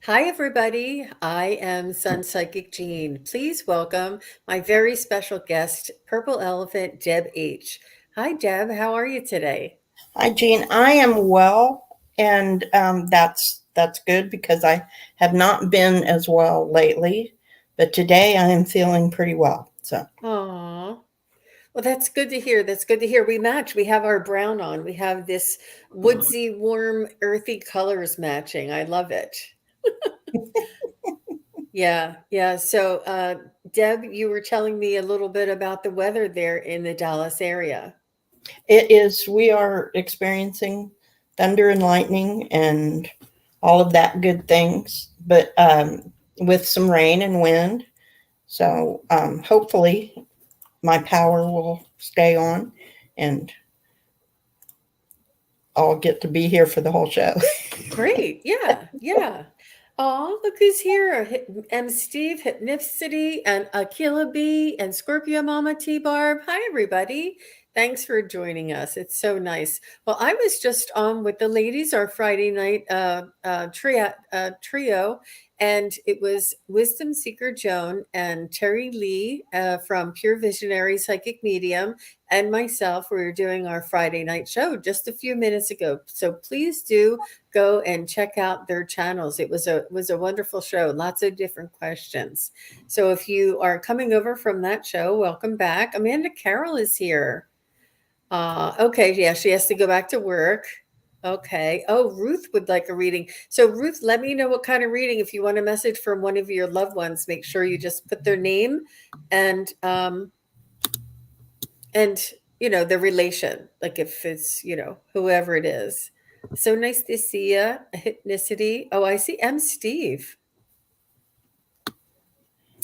Hi, everybody. I am Sun Psychic Jean. Please welcome my very special guest, Purple Elephant Deb H. Hi, Deb. How are you today? Hi, Jean. I am well, and that's good because I have not been as well lately. But today I am feeling pretty well. So Aw. Well, that's good to hear. That's good to hear. We match. We have our brown on. We have this woodsy, warm, earthy colors matching. I love it. Yeah, yeah. So, Deb, you were telling me a little bit about the weather there in the Dallas area. it is. We are experiencing thunder and lightning and all of that good things, but with some rain and wind. So hopefully my power will stay on, and I'll get to be here for the whole show. Great. Yeah. Yeah. Oh, look who's here. M. Steve, Hypnicity, and Aquila B, and Scorpio Mama T Barb. Hi, everybody. Thanks for joining us. It's so nice. Well, I was just on with the ladies, our Friday night trio, and it was Wisdom Seeker Joan and Terry Lee from Pure Visionary Psychic Medium and myself. We were doing our Friday night show just a few minutes ago. So please do go and check out their channels. It was a wonderful show, lots of different questions. So if you are coming over from that show, welcome back. Amanda Carroll is here. Okay, yeah, she has to go back to work. Okay. Oh, Ruth would like a reading. So Ruth, let me know what kind of reading. If you want a message from one of your loved ones, make sure you just put their name and and the relation, like if it's whoever it is. So nice to see you. Hypnicity. Oh, I see M. Steve.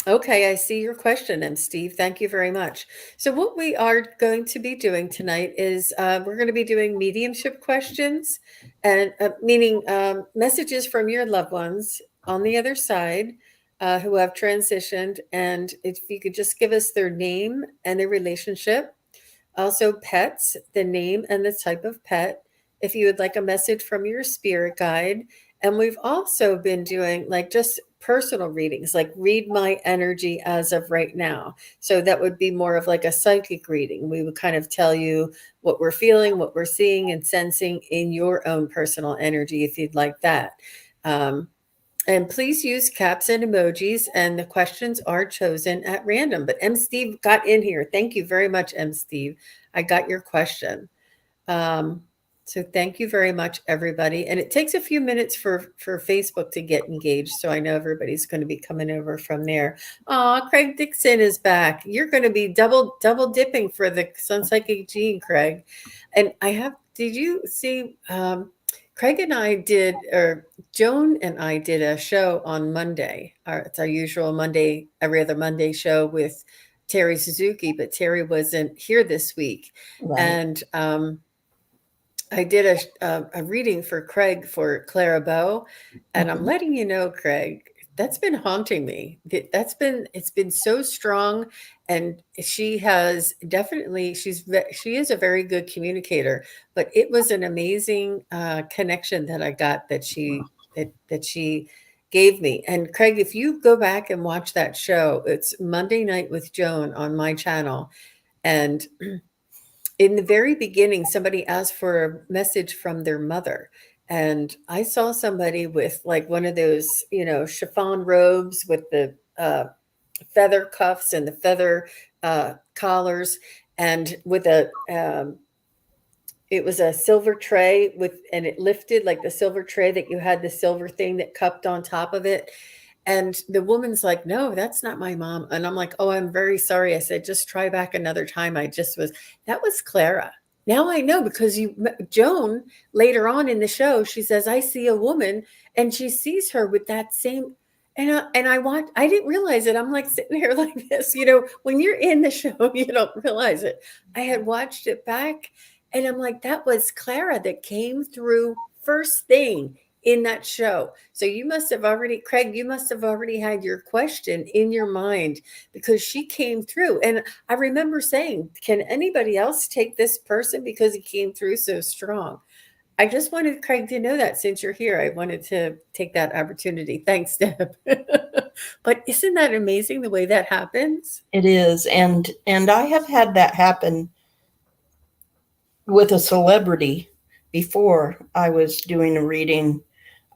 Okay, I see your question, M. Steve. Thank you very much. So what we are going to be doing tonight is we're going to be doing mediumship questions, and meaning messages from your loved ones on the other side who have transitioned. And if you could just give us their name and their relationship. Also, pets, the name and the type of pet, if you would like a message from your spirit guide. And we've also been doing like just personal readings, like read my energy as of right now. So that would be more of like a psychic reading. We would kind of tell you what we're feeling, what we're seeing and sensing in your own personal energy, if you'd like that. Um, and please use caps and emojis, and the questions are chosen at random. But M. Steve got in here. Thank you very much, M. Steve. I got your question. Um, so thank you very much, everybody. And it takes a few minutes for Facebook to get engaged. So I know everybody's going to be coming over from there. Craig Dixon is back. You're going to be double dipping for the Sun Psychic Gene, Craig. And did you see Craig and I did, or Joan and I did a show on Monday. It's our usual Monday, every other Monday show with Terry Suzuki, but Terry wasn't here this week. right. And I did a reading for Craig for Clara Bow, and I'm Mhm. letting you know, Craig, that's been haunting me. It's been so strong, and she has definitely she is a very good communicator. But it was an amazing connection that I got that she gave me. And Craig, if you go back and watch that show, it's Monday Night with Joan on my channel, and in the very beginning, somebody asked for a message from their mother. And I saw somebody with like one of those, chiffon robes with the feather cuffs and the feather collars, and with it was a silver tray and it lifted like the silver tray that you had the silver thing that cupped on top of it. And the woman's like, no, that's not my mom. And I'm like, oh, I'm very sorry. I said, just try back another time. That was Clara. Now I know because Joan, later on in the show, she says, I see a woman and she sees her with that same. I didn't realize it. I'm like sitting here like this, when you're in the show, you don't realize it. I had watched it back and I'm like, that was Clara that came through first thing in that show. So you must have already, Craig, you must have already had your question in your mind because she came through. And I remember saying, can anybody else take this person because he came through so strong? I just wanted Craig to know that since you're here, I wanted to take that opportunity. Thanks, Deb. But isn't that amazing the way that happens? It is, and I have had that happen with a celebrity before. I was doing a reading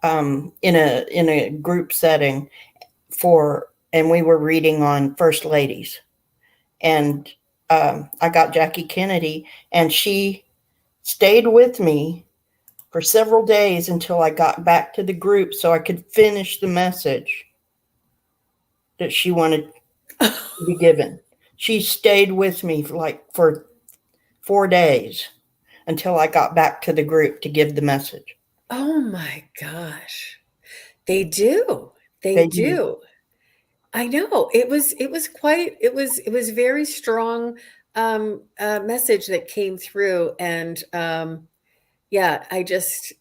in a group setting and we were reading on first ladies, and I got Jackie Kennedy, and she stayed with me for several days until I got back to the group so I could finish the message that she wanted to be given. She stayed with me for 4 days until I got back to the group to give the message. Oh my gosh. They do. They They do. do. I know. It was very strong message that came through, and yeah, I just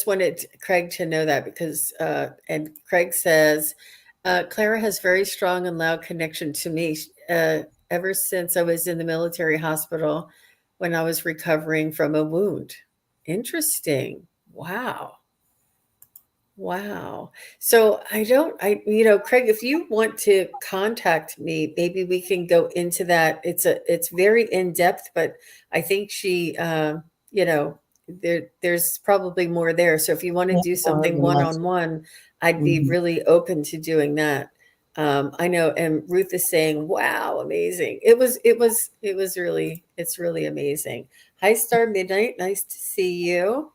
wanted Craig to know that because and Craig says Clara has very strong and loud connection to me ever since I was in the military hospital when I was recovering from a wound. Interesting. Wow. Wow. So Craig, if you want to contact me, maybe we can go into that. It's very in depth, but I think you know, there's probably more there. So if you want to Yeah, do more of something the one message. on one, I'd be Mhm. really open to doing that. I know, and Ruth is saying, "Wow, amazing! It's really amazing." Hi, Star Midnight, nice to see you.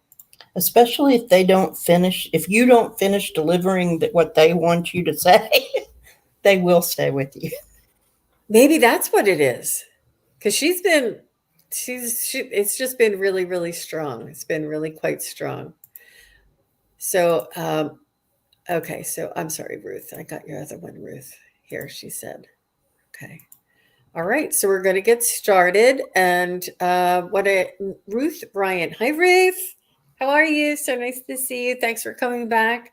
Especially if you don't finish delivering what they want you to say, they will stay with you. Maybe that's what it is. Because it's just been really, really strong. It's been really quite strong. So, okay. So I'm sorry, Ruth. I got your other one, Ruth. Here, she said. Okay. All right. So we're going to get started. And Ruth Bryant. Hi, Ruth. How are you? So nice to see you. Thanks for coming back.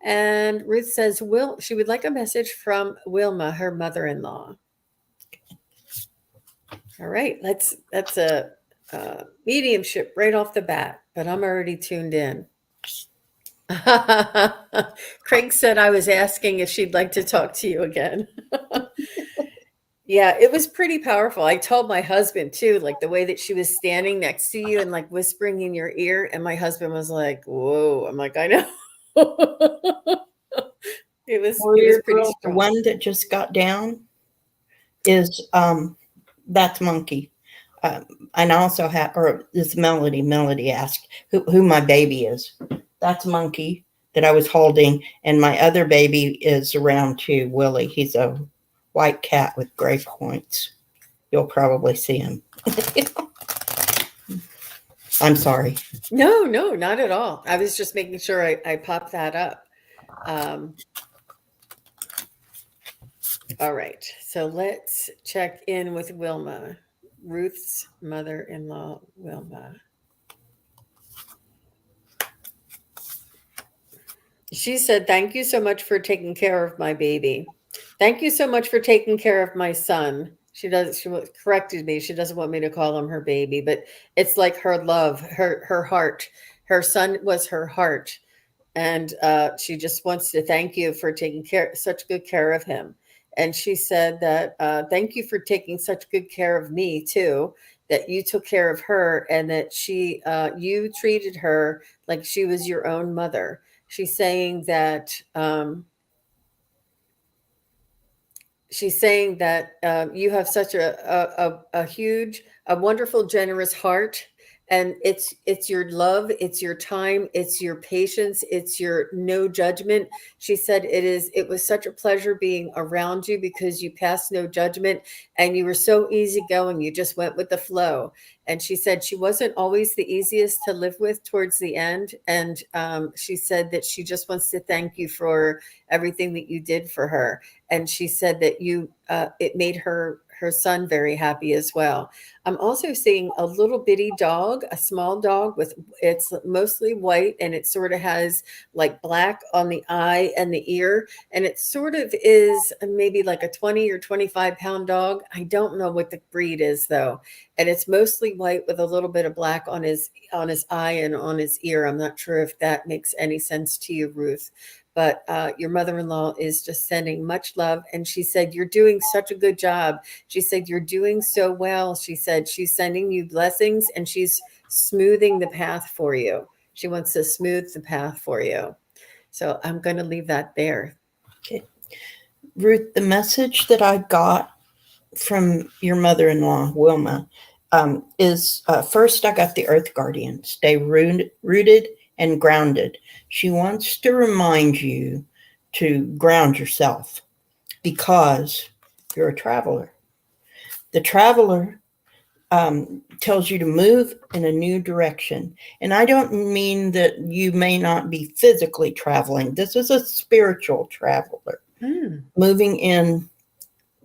And Ruth says, she would like a message from Wilma, her mother-in-law. All right, that's a mediumship right off the bat, but I'm already tuned in. Craig said I was asking if she'd like to talk to you again. Yeah, it was pretty powerful. I told my husband too, like the way that she was standing next to you and like whispering in your ear, and my husband was like, "Whoa!" I'm like, "I know." It was Warrior pretty girl, the strong. one that just got down is that's Monkey. And I also have, or this Melody. Melody asked who my baby is. That's Monkey that I was holding, and my other baby is around too. Willie. He's a white cat with gray points. You'll probably see him. I'm sorry. No, no, not at all. I was just making sure I popped that up. Um, All right, so let's check in with Wilma, Ruth's mother-in-law, Wilma. She said, "Thank you so much for taking care of my baby. Thank you so much for taking care of my son." Corrected me. She doesn't want me to call him her baby, but it's like her love, her heart. Her son was her heart, and she just wants to thank you for taking such good care of him. And she said that thank you for taking such good care of me too. That you took care of her, and that you treated her like she was your own mother. She's saying that you have such a huge, a wonderful, generous heart, and it's your love, it's your time, it's your patience, it's your no judgment. She said it was such a pleasure being around you because you passed no judgment, and you were so easygoing. You just went with the flow. And she said she wasn't always the easiest to live with towards the end, and she said that she just wants to thank you for everything that you did for her. And she said that it made her son very happy as well. I'm also seeing a little bitty dog, a small dog it's mostly white, and it sort of has like black on the eye and the ear, and it sort of is maybe like a 20 or 25 pound dog. I don't know what the breed is though. and it's mostly white with a little bit of black on his eye and on his ear. I'm not sure if that makes any sense to you, Ruth, but your mother-in-law is just sending much love, and she said you're doing such a good job. She said you're doing so well. She said she's sending you blessings, and she's smoothing the path for you. She wants to smooth the path for you. So I'm going to leave that there. Okay. Ruth, the message that I got from your mother-in-law, Wilma, is first I got the Earth Guardian, stay rooted and grounded. She wants to remind you to ground yourself because you're a traveler. The traveler tells you to move in a new direction. And I don't mean that you may not be physically traveling. This is a spiritual traveler, moving in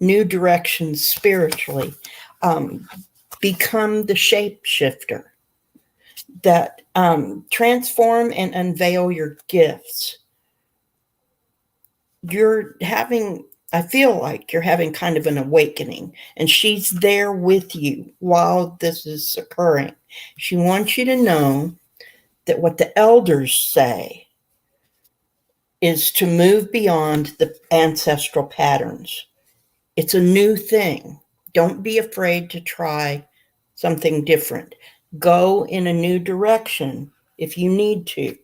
new directions spiritually. Become the shapeshifter that transform and unveil your gifts. I feel like you're having kind of an awakening, and she's there with you while this is occurring. She wants you to know that what the elders say is to move beyond the ancestral patterns. It's a new thing. Don't be afraid to try something different. Go in a new direction if you need to.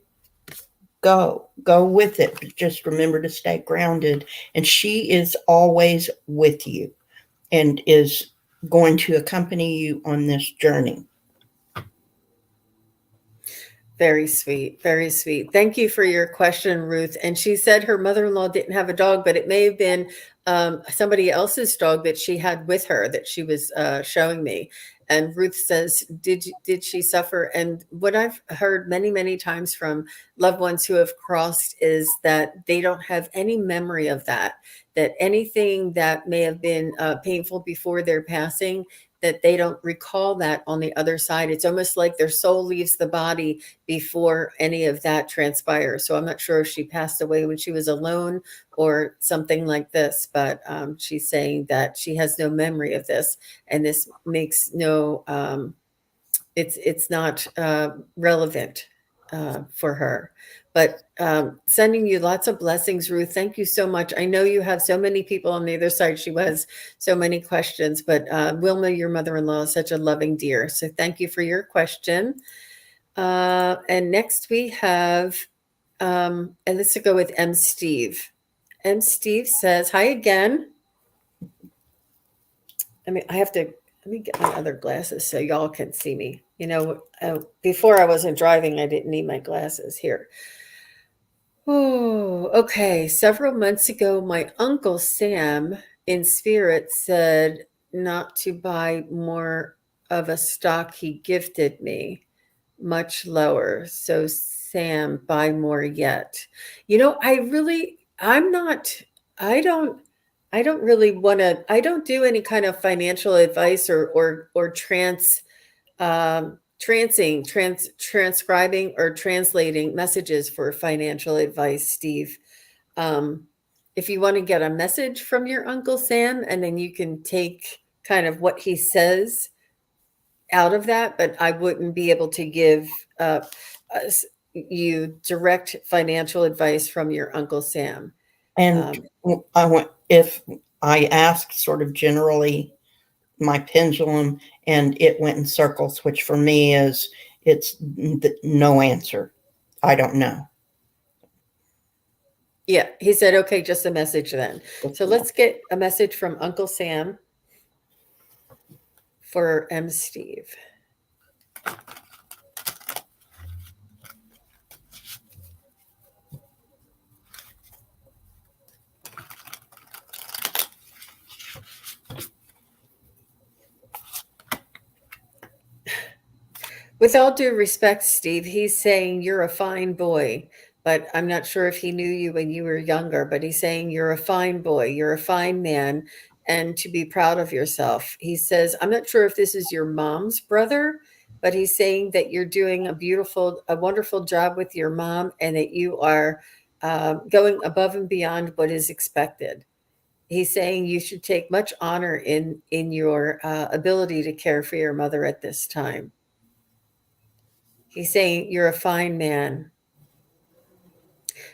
Go with it. But just remember to stay grounded. And she is always with you and is going to accompany you on this journey. Very sweet. Very sweet. Thank you for your question, Ruth. And she said her mother-in-law didn't have a dog, but it may have been somebody else's dog that she had with her that she was showing me. And Ruth says, did she suffer? And what I've heard many, many times from loved ones who have crossed is that they don't have any memory of that anything that may have been painful before their passing, that they don't recall that on the other side. It's almost like their soul leaves the body before any of that transpires. So I'm not sure if she passed away when she was alone or something like this, but she's saying that she has no memory of this, and this makes no, it's not relevant for her. But sending you lots of blessings, Ruth. Thank you so much. I know you have so many people on the other side. She has so many questions, but Wilma, your mother-in-law, is such a loving dear. So thank you for your question. And next we have, and let's go with M. Steve. M. Steve says, hi again. I have to, let me get my other glasses so y'all can see me. You know, before I wasn't driving, I didn't need my glasses here. Oh, okay. Several months ago, my uncle Sam in spirit said not to buy more of a stock he gifted me, much lower. So, Sam, buy more yet. You know, I don't really want to, I don't do any kind of financial advice or transcribing or translating messages for financial advice, Steve. If you want to get a message from your Uncle Sam, and then you can take kind of what he says out of that, but I wouldn't be able to give you direct financial advice from your Uncle Sam. And if I asked sort of generally my pendulum, and it went in circles, which for me it's no answer. I don't know. Yeah, he said, okay, just a message then. So let's get a message from Uncle Sam for M. Steve. With all due respect, Steve, he's saying you're a fine boy, but I'm not sure if he knew you when you were younger, but he's saying you're a fine boy, you're a fine man, and to be proud of yourself. He says, I'm not sure if this is your mom's brother, but he's saying that you're doing a wonderful job with your mom, and that you are going above and beyond what is expected. He's saying you should take much honor in your ability to care for your mother at this time. He's saying you're a fine man.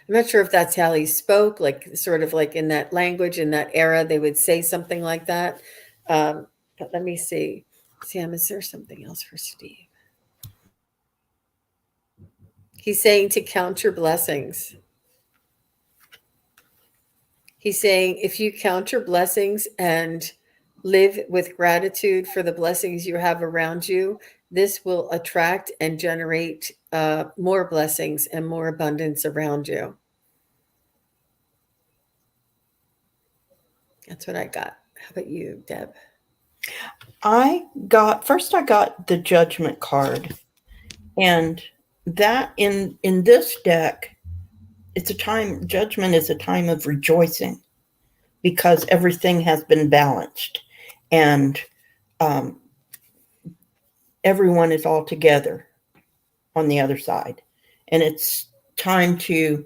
I'm not sure if that's how he spoke, like sort of like in that language, in that era, they would say something like that. But let me see. Sam, is there something else for Steve? He's saying to count your blessings. He's saying if you count your blessings and live with gratitude for the blessings you have around you, this will attract and generate more blessings and more abundance around you. That's what I got. How about you, Deb? I got the judgment card, and that in this deck, judgment is a time of rejoicing because everything has been balanced, and um, everyone is all together on the other side, and it's time to,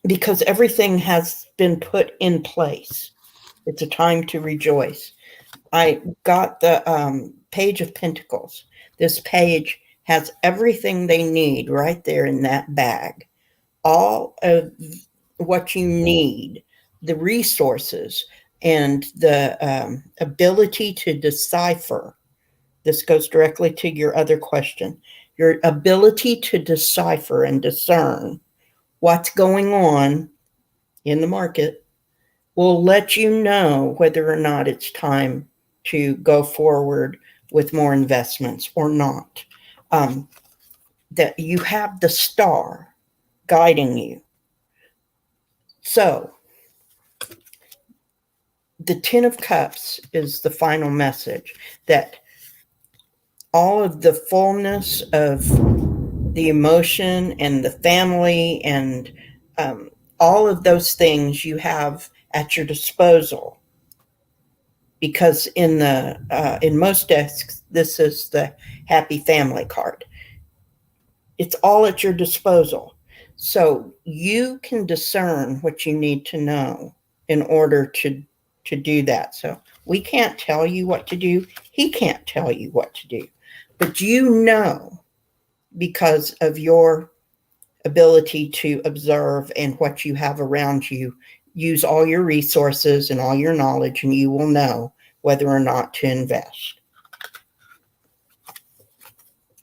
because everything has been put in place. It's a time to rejoice. I got the Page of Pentacles. This page has everything they need right there in that bag. All of what you need, the resources, and the ability to decipher. This goes directly to your other question. Your ability to decipher and discern what's going on in the market will let you know whether or not it's time to go forward with more investments or not. That you have the star guiding you. So, the Ten of Cups is the final message, that all of the fullness of the emotion and the family and all of those things you have at your disposal, because in most decks this is the happy family card. It's all at your disposal, so you can discern what you need to know in order to do that. So we can't tell you what to do, he can't tell you what to do, but you know, because of your ability to observe and what you have around you, use all your resources and all your knowledge, and you will know whether or not to invest.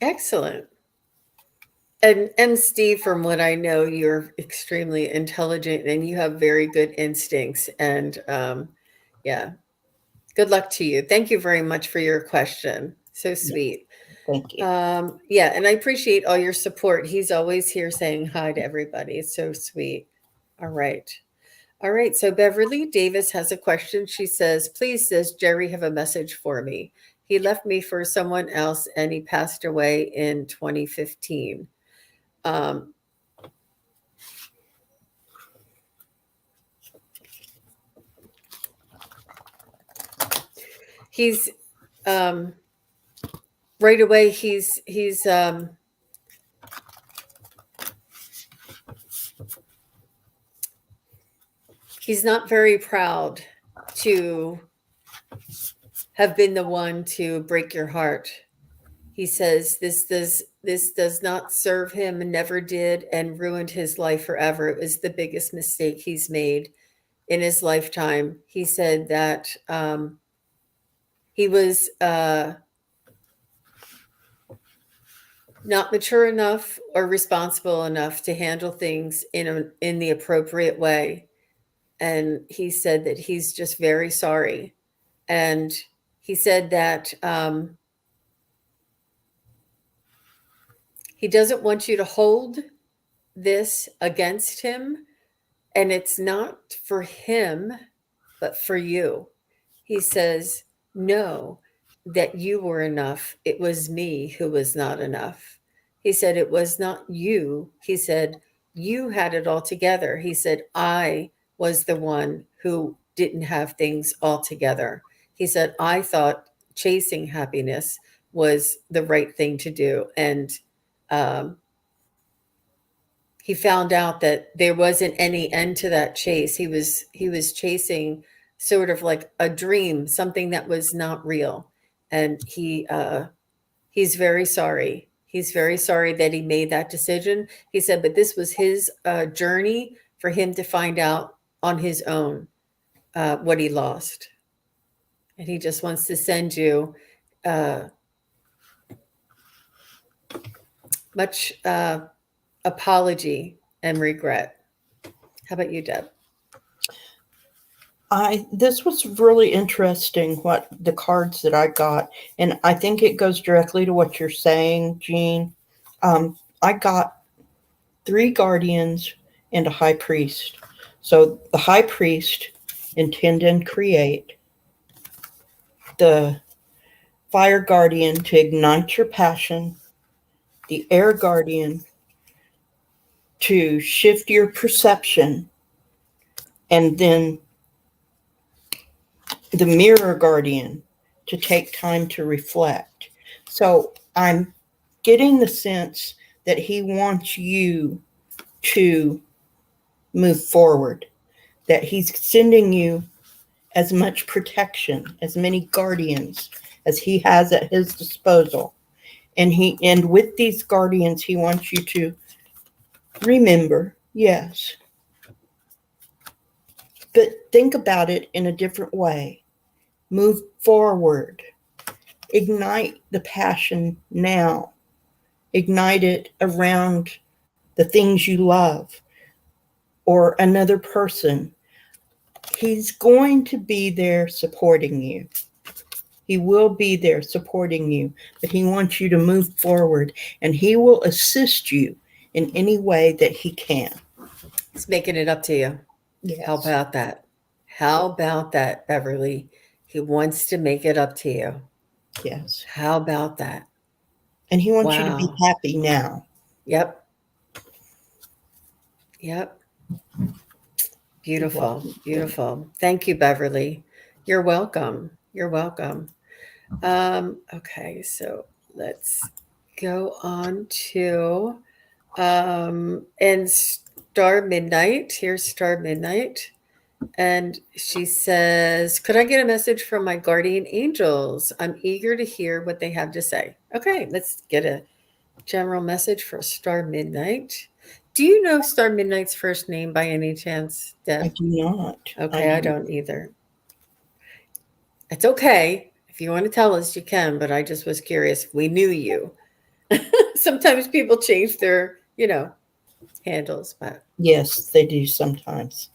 Excellent. And Steve, from what I know, you're extremely intelligent and you have very good instincts. And yeah, good luck to you. Thank you very much for your question. So sweet. Thank you. Yeah, and I appreciate all your support. He's always here saying hi to everybody. It's so sweet. All right. All right. So Beverly Davis has a question. She says, please, does Jerry have a message for me? He left me for someone else and he passed away in 2015. He's right away he's not very proud to have been the one to break your heart. He says this does not serve him and never did, and ruined his life forever. It was the biggest mistake he's made in his lifetime. He said that he was not mature enough or responsible enough to handle things in the appropriate way. And he said that he's just very sorry. And he said that he doesn't want you to hold this against him. And it's not for him, but for you. He says, know that you were enough. It was me who was not enough. He said, it was not you. He said, you had it all together. He said, I was the one who didn't have things all together. He said, I thought chasing happiness was the right thing to do. And he found out that there wasn't any end to that chase. He was chasing sort of like a dream, something that was not real. And he's very sorry. He's very sorry that he made that decision. He said, but this was his journey for him to find out on his own what he lost. And he just wants to send you uh, much apology and regret. How about you, Deb? This was really interesting what the cards that I got, and I think it goes directly to what you're saying, Jean. I got 3 guardians and a high priest. So the high priest, intend and create, the fire guardian to ignite your passion, the air guardian to shift your perception, and then the mirror guardian to take time to reflect. So I'm getting the sense that he wants you to move forward, that he's sending you as much protection, as many guardians as he has at his disposal. And with these guardians, he wants you to remember, yes, but think about it in a different way. Move forward. Ignite the passion now. Ignite it around the things you love or another person. He's going to be there supporting you. He will be there supporting you, but he wants you to move forward, and he will assist you in any way that he can. He's making it up to you. Yes. How about that? How about that, Beverly? He wants to make it up to you. Yes. How about that? And he wants you to be happy now. Yep. Yep. Beautiful. Beautiful. Thank you, Beverly. You're welcome. You're welcome. Okay, so let's go on to and Star Midnight. Here's Star Midnight. And she says, could I get a message from my guardian angels? I'm eager to hear what they have to say. Okay, let's get a general message for Star Midnight. Do you know Star Midnight's first name by any chance, Deb? I do not. Okay, I don't either. It's okay. If you want to tell us, you can, but I just was curious if we knew you. Sometimes people change their, handles, but yes, they do sometimes.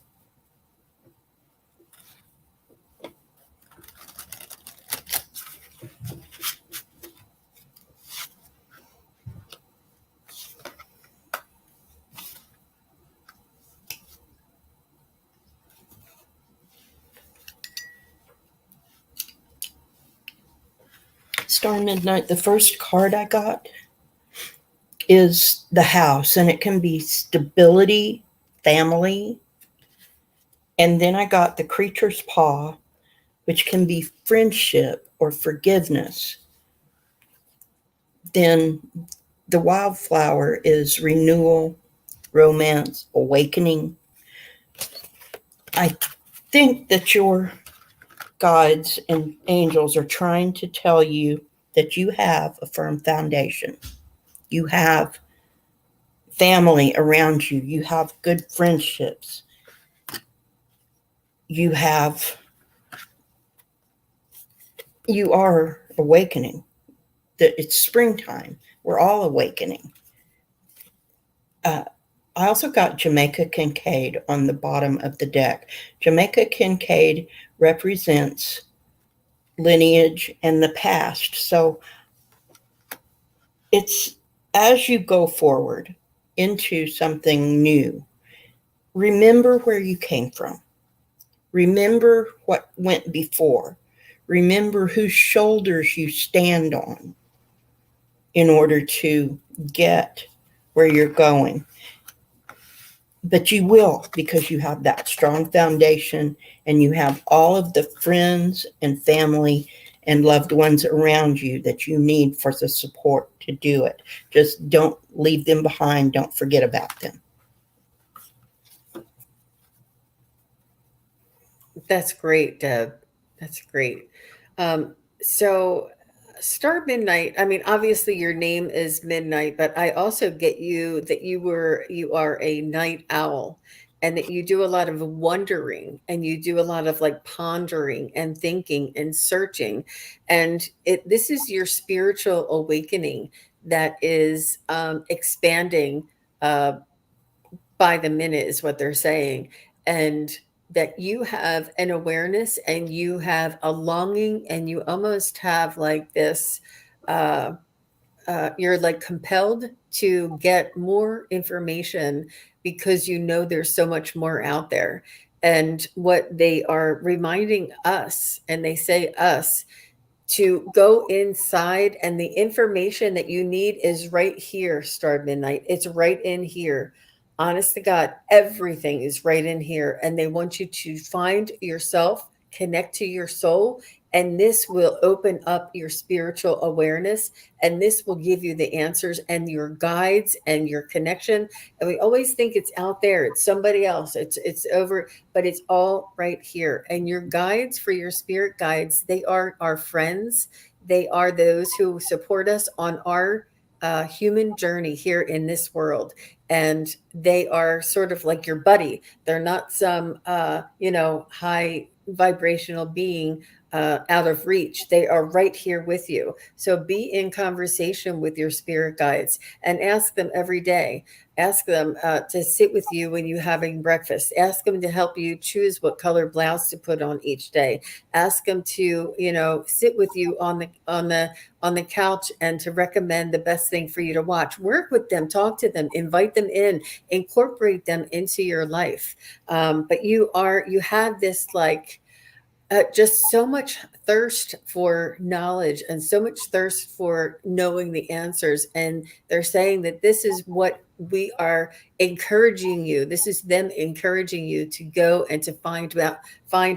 Star Midnight, the first card I got is the house, and it can be stability, family. And then I got the creature's paw, which can be friendship or forgiveness. Then the wildflower is renewal, romance, awakening. I think that your guides and angels are trying to tell you that you have a firm foundation. You have family around you. You have good friendships. You are awakening. That it's springtime. We're all awakening. I also got Jamaica Kincaid on the bottom of the deck. Jamaica Kincaid represents lineage and the past. So it's as you go forward into something new, remember where you came from. Remember what went before. Remember whose shoulders you stand on in order to get where you're going. But you will, because you have that strong foundation and you have all of the friends and family and loved ones around you that you need for the support to do it. Just don't leave them behind. Don't forget about them. That's great, Deb. That's great. So Star Midnight, I mean, obviously your name is Midnight, but I also get you that you are a night owl and that you do a lot of wondering and you do a lot of like pondering and thinking and searching. And this is your spiritual awakening that is expanding uh, by the minute is what they're saying. And that you have an awareness and you have a longing and you almost have like this uh, you're like compelled to get more information because you know there's so much more out there. And what they are reminding us, and they say us, to go inside, and the information that you need is right here, Star Midnight. It's right in here. Honest to God, everything is right in here. And they want you to find yourself, connect to your soul, and this will open up your spiritual awareness. And this will give you the answers and your guides and your connection. And we always think it's out there, it's somebody else, it's over, but it's all right here. And your guides, for your spirit guides, they are our friends. They are those who support us on our human journey here in this world. And they are sort of like your buddy. They're not some, high vibrational being out of reach. They are right here with you. So be in conversation with your spirit guides and ask them every day. Ask them to sit with you when you're having breakfast. Ask them to help you choose what color blouse to put on each day. Ask them to, sit with you on the couch and to recommend the best thing for you to watch. Work with them, talk to them, invite them in, incorporate them into your life. But you have this like just so much thirst for knowledge and so much thirst for knowing the answers. And they're saying that this is what we are encouraging you. This is them encouraging you to go and to find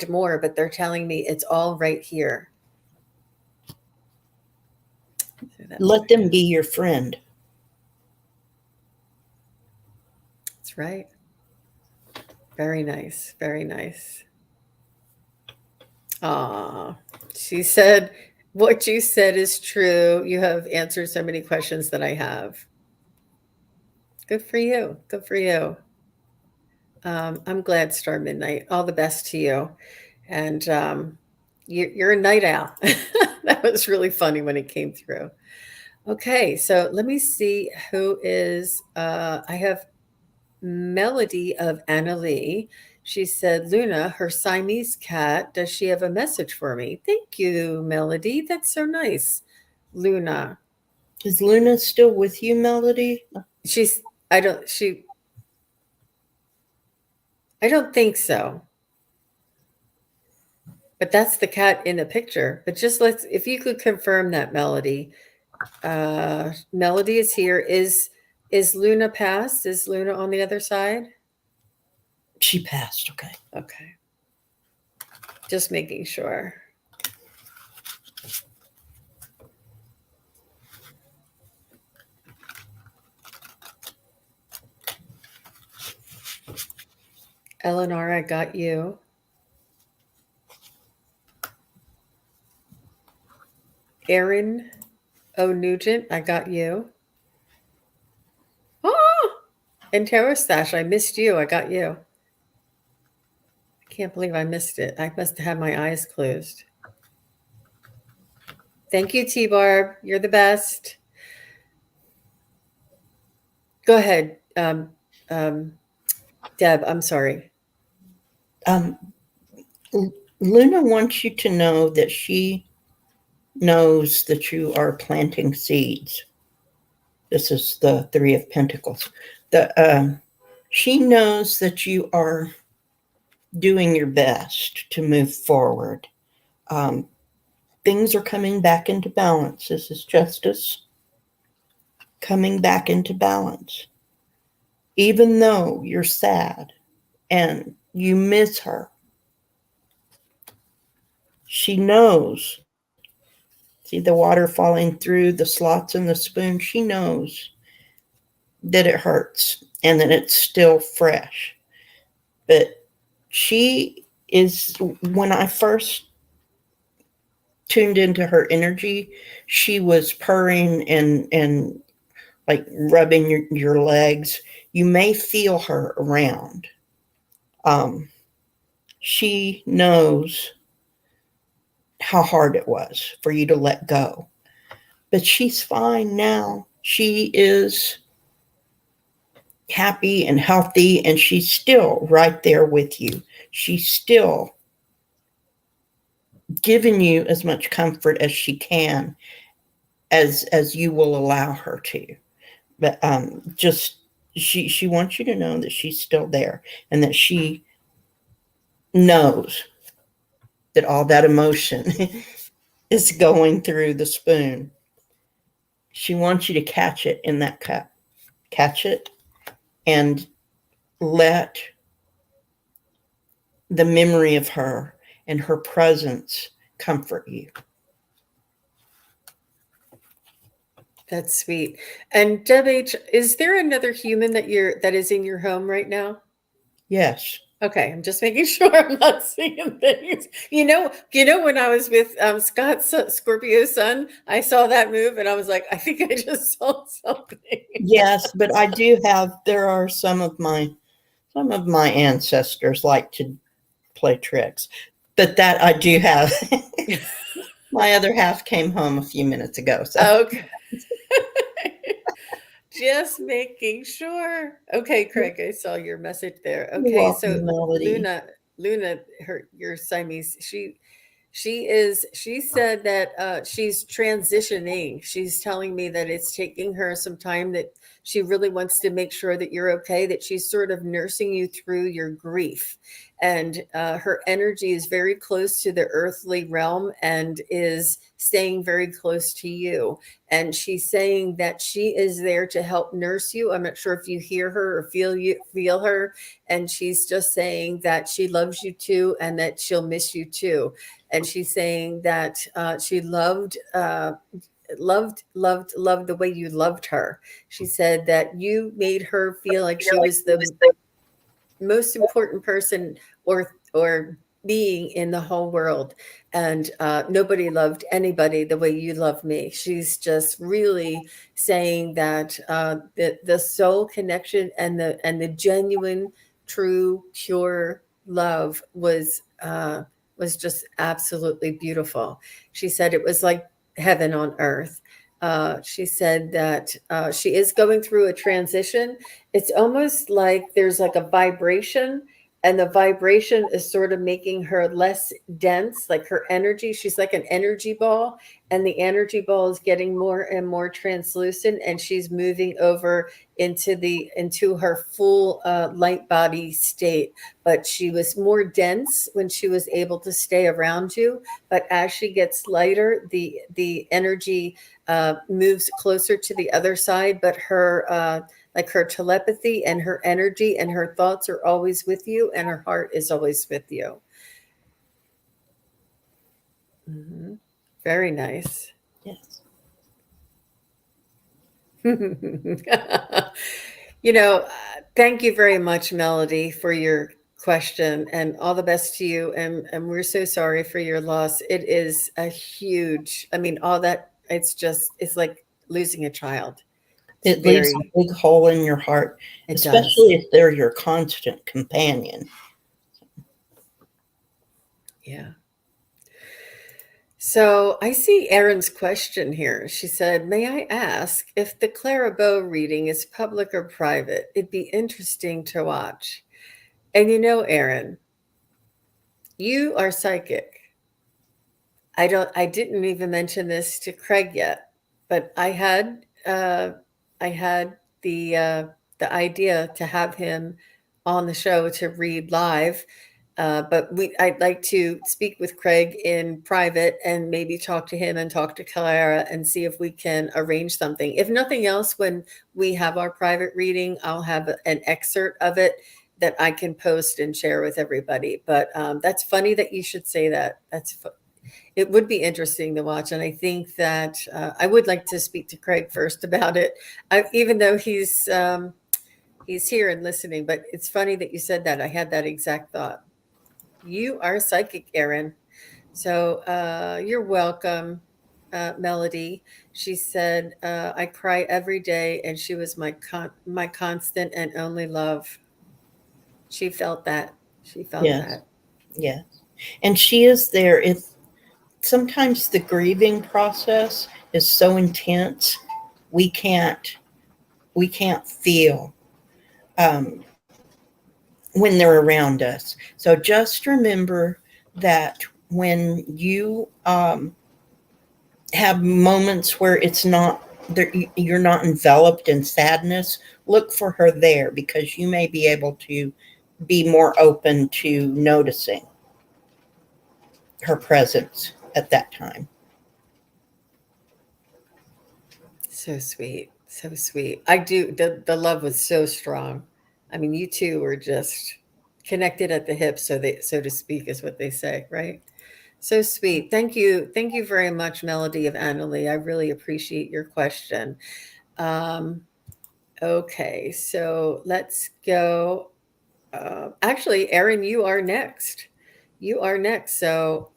more. But they're telling me it's all right here. Let them be your friend. That's right. Very nice. Very nice. She said, what you said is true. You have answered so many questions that I have. Good for you. Good for you. I'm glad, Star Midnight. All the best to you. And you're a night owl. That was really funny when it came through. Okay, so let me see who is. I have Melody of Anna Lee. She said, Luna, her Siamese cat, does she have a message for me? Thank you, Melody. That's so nice. Luna. Is Luna still with you, Melody? I don't think so. But that's the cat in the picture. But if you could confirm that, Melody. Melody is here. Is Luna passed? Is Luna on the other side? She passed. Okay. Okay. Just making sure. Eleanor, I got you. Erin O'Nugent, I got you. Oh! And Tara Stash, I missed you. I got you. I can't believe I missed it. I must have had my eyes closed. Thank you, T-Barb. You're the best. Go ahead, Deb. I'm sorry. Luna wants you to know that she knows that you are planting seeds. This is the Three of Pentacles. She knows that you are doing your best to move forward. Things are coming back into balance. This is justice coming back into balance. Even though you're sad and you miss her, she knows. See the water falling through the slots in the spoon? She knows that it hurts and that it's still fresh. But she is when I first tuned into her energy, she was purring and like rubbing your legs. You may feel her around. Um, she knows how hard it was for you to let go, but she's fine now. She is happy and healthy, and she's still right there with you. She's still giving you as much comfort as she can, as you will allow her to. But just she wants you to know that she's still there, and that she knows that all that emotion is going through the spoon. She wants you to catch it in that cup. Catch it and let the memory of her and her presence comfort you. That's sweet. And Deb H, is there another human that is in your home right now? Yes. Okay, I'm just making sure I'm not seeing things. When I was with Scott's Scorpio sun, I saw that move and I was like, I think I just saw something. Yes, but I do have, there are some of my ancestors like to play tricks. But that I do have. My other half came home a few minutes ago. So Okay. Just making sure. Okay, Craig, I saw your message there. you're Okay, so welcome, Melody. Luna, your Siamese, she said that she's transitioning. She's telling me that it's taking her some time, that she really wants to make sure that you're okay, that she's sort of nursing you through your grief. And her energy is very close to the earthly realm and is staying very close to you. And she's saying that she is there to help nurse you. I'm not sure if you hear her or feel her. And she's just saying that she loves you too, and that she'll miss you too. And she's saying that she loved the way you loved her. She said that you made her feel like she was the most important person or being in the whole world, and nobody loved anybody the way you love me. She's just really saying that the soul connection and the genuine, true, pure love was just absolutely beautiful. She said it was like heaven on earth. She said that she is going through a transition. It's almost like there's like a vibration, and the vibration is sort of making her less dense, like her energy. She's like an energy ball, and the energy ball is getting more and more translucent, and she's moving over into her full light body state. But she was more dense when she was able to stay around you. But as she gets lighter, the energy moves closer to the other side. But her telepathy and her energy and her thoughts are always with you, and her heart is always with you. Mhm. Very nice. Yes. Thank you very much, Melody, for your question, and all the best to you. And we're so sorry for your loss. It is a huge, I mean, all that, it's like losing a child. It's It leaves a very, big hole in your heart, it does. especially if they're your constant companion. Yeah. So I see Erin's question here. She said, may I ask if the Clarabow reading is public or private? It'd be interesting to watch. And Erin, you are psychic. I didn't even mention this to Craig yet, but I had the idea to have him on the show to read live. But I'd like to speak with Craig in private and maybe talk to him and talk to Clara and see if we can arrange something. If nothing else, when we have our private reading, I'll have an excerpt of it that I can post and share with everybody. But that's funny that you should say that. It would be interesting to watch, and I think that I would like to speak to Craig first about it, even though he's here and listening. But it's funny that you said that. I had that exact thought. You are psychic, Erin. So you're welcome, Melody. She said, "I cry every day, and she was my constant and only love." She felt that. She felt Yes, that. yes. And she is there. It's sometimes the grieving process is so intense we can't feel um, when they're around us. So just remember that when you have moments where it's not there, you're not enveloped in sadness, look for her there because you may be able to be more open to noticing her presence at that time. So sweet. So sweet. I do. The love was so strong. I mean, you two were just connected at the hip, so to speak, is what they say, right? So sweet. Thank you. Thank you very much, Melody of Annalie. I really appreciate your question. Um, okay, so let's go. Actually, Erin, you are next. You are next. So,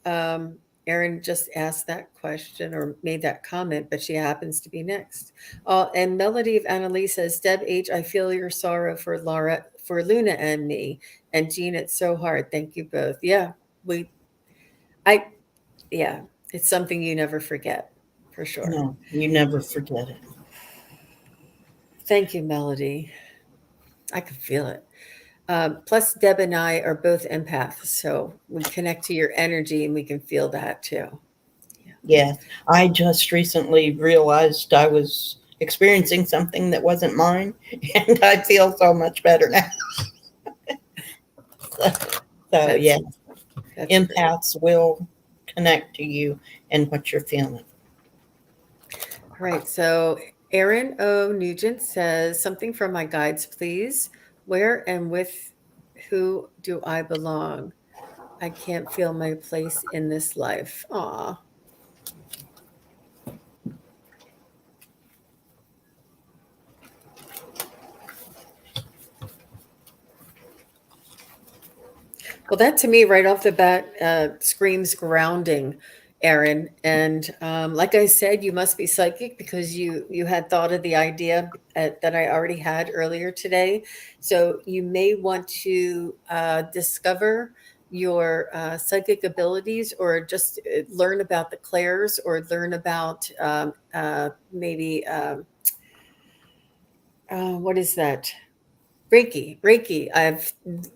Erin just asked that question or made that comment, but she happens to be next. And Melody of Annalise says, Deb H, I feel your sorrow for Laura, for Luna and me. And Jean, it's so hard. Thank you both. Yeah, we, I, yeah, it's something you never forget, for sure. No, you never forget it. Thank you, Melody. I can feel it. Plus, Deb and I are both empaths, so we connect to your energy and we can feel that too. Yeah. Yes, I just recently realized I was experiencing something that wasn't mine, and I feel so much better now. So That's yeah, that's great. empaths will connect to you and what you're feeling. All right. So Erin O. Nugent says something from my guides, please. Where and with who do I belong? I can't feel my place in this life. Aw. Well, that to me, right off the bat, screams grounding, Aaron. And like I said, you must be psychic because you had thought of the idea that I already had earlier today. So you may want to discover your psychic abilities, or just learn about the clairs, or learn about maybe what is that? Reiki.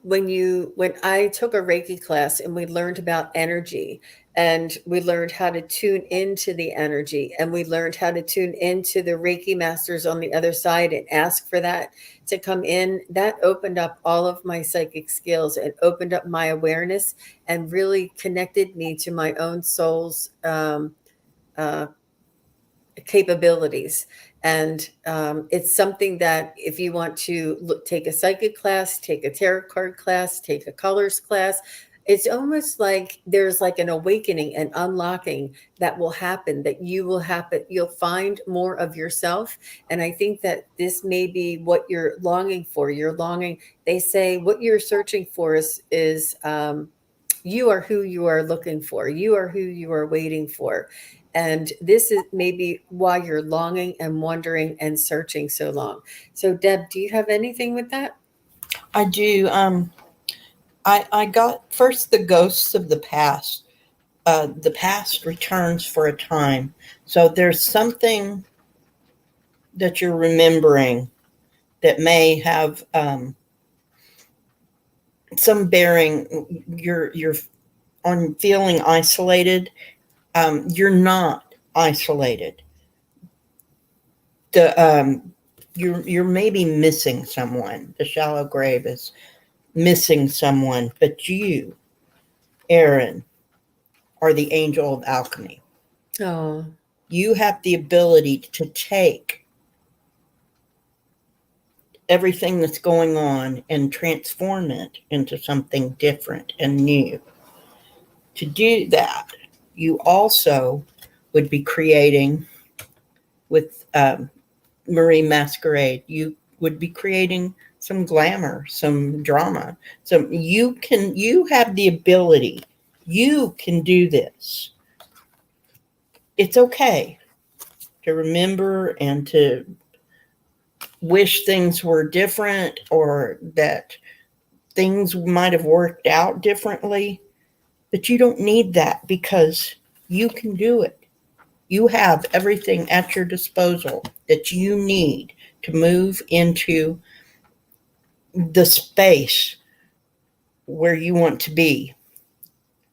When I took a Reiki class and we learned about energy, and we learned how to tune into the energy, and we learned how to tune into the Reiki masters on the other side and ask for that to come in, that opened up all of my psychic skills and opened up my awareness and really connected me to my own soul's uh, capabilities. And it's something that if you want to take a psychic class, take a tarot card class, take a colors class, it's almost like there's like an awakening and unlocking that will happen, that you will happen. You'll find more of yourself. And I think that this may be what you're longing for. You're longing, they say what you're searching for is you are who you are looking for. You are who you are waiting for. And this is maybe why you're longing and wondering and searching so long. So, Deb, do you have anything with that? I do. I got first the ghosts of the past. The past returns for a time. So there's something that you're remembering that may have some bearing. You're on feeling isolated. You're not isolated. The you're maybe missing someone. The shallow grave is missing someone, but you, Aaron, are the angel of alchemy. Oh, You have the ability to take everything that's going on and transform it into something different and new. To do that, you also would be creating with Marie Masquerade, you would be creating some glamour, some drama. So you have the ability. You can do this. It's okay to remember and to wish things were different or that things might have worked out differently, but you don't need that because you can do it. You have everything at your disposal that you need to move into the space where you want to be.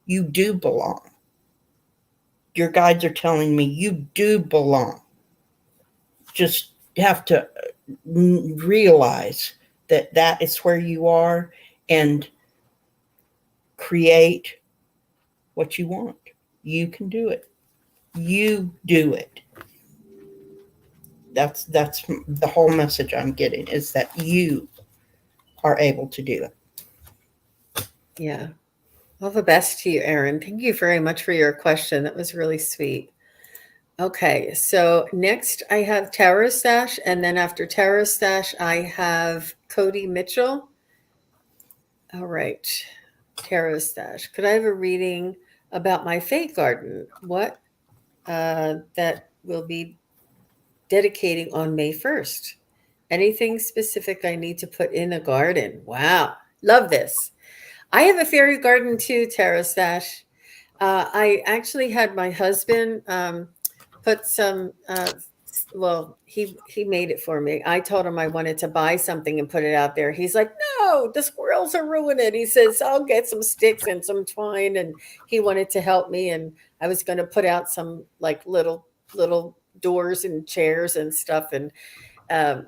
You do belong. Your guides are telling me you do belong. Just have to realize that that is where you are and create what you want. You can do it. You do it. That's the whole message I'm getting, is that you are able to do it. Yeah. All the best to you, Erin. Thank you very much for your question. That was really sweet. Okay, so next I have Tara Stash, and then after Tara Stash, I have Cody Mitchell. All right, Tara Stash. Could I have a reading about my faith garden? What that will be dedicating on May 1st? Anything specific I need to put in a garden? Wow, love this. I have a fairy garden too, Tara Stash. I actually had my husband put some. Well, he made it for me. I told him I wanted to buy something and put it out there. He's like, "No, the squirrels are ruining it." He says, "I'll get some sticks and some twine," and he wanted to help me. And I was going to put out some like little doors and chairs and stuff. And um,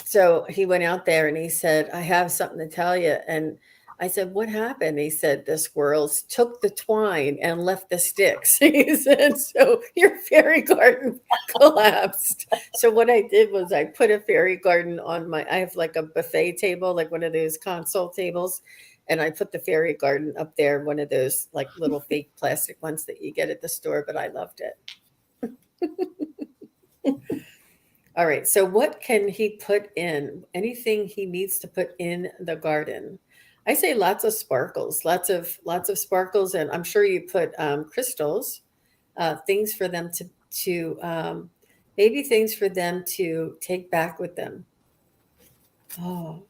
so he went out there and he said, "I have something to tell you." And I said, "What happened?" He said, "The squirrels took the twine and left the sticks." He said, "So your fairy garden collapsed." So what I did was I put a fairy garden on I have like a buffet table, like one of those console tables. And I put the fairy garden up there, one of those like little fake plastic ones that you get at the store, but I loved it. All right. So what can he put in? Anything he needs to put in the garden? I say lots of sparkles, lots of sparkles, and I'm sure you put crystals, things for them to maybe things for them to take back with them. Oh,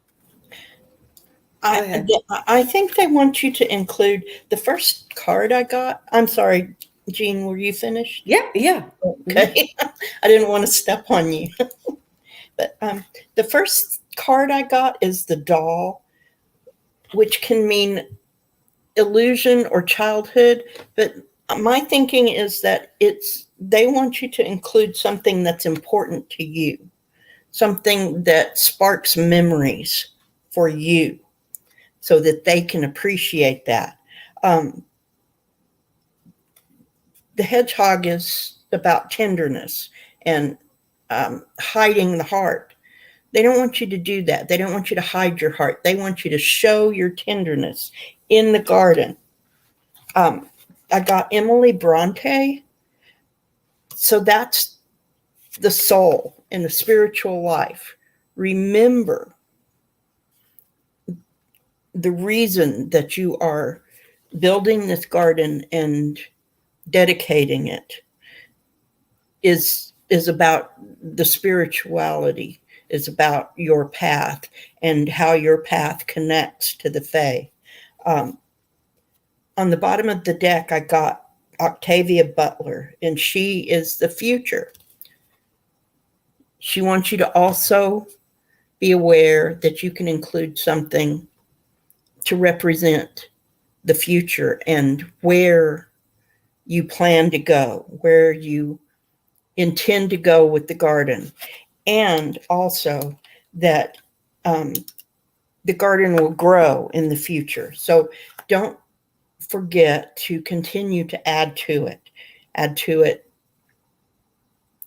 go ahead. I think they want you to include the first card I got. I'm sorry, Jean, were you finished? Yeah, yeah. Okay. I didn't want to step on you. But the first card I got is the doll, which can mean illusion or childhood. But my thinking is that they want you to include something that's important to you, something that sparks memories for you, so that they can appreciate that. The hedgehog is about tenderness and hiding the heart. They don't want you to do that. They don't want you to hide your heart. They want you to show your tenderness in the garden. I got Emily Bronte. So that's the soul and the spiritual life. Remember the reason that you are building this garden and dedicating it is about the spirituality, is about your path and how your path connects to the Fae. On the bottom of the deck, I got Octavia Butler, and she is the future. She wants you to also be aware that you can include something to represent the future and where you plan to go, where you intend to go with the garden, and also that the garden will grow in the future. So don't forget to continue to add to it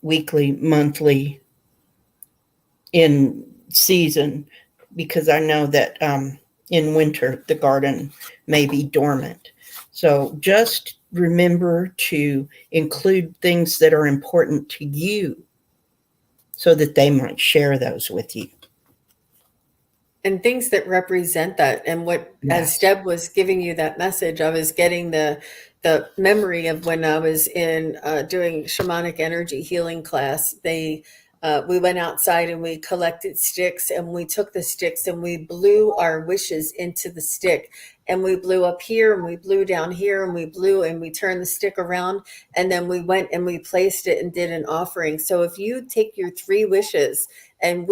weekly, monthly, in season, because I know that in winter the garden may be dormant. So just remember to include things that are important to you so that they might share those with you. and things that represent that. And what, as Yes. Deb was giving you that message, I was getting the memory of when I was in doing shamanic energy healing class. We went outside and we collected sticks, and we took the sticks and we blew our wishes into the stick, and we blew up here and we blew down here and we blew and we turned the stick around, and then we went and we placed it and did an offering. So if you take your 3 wishes and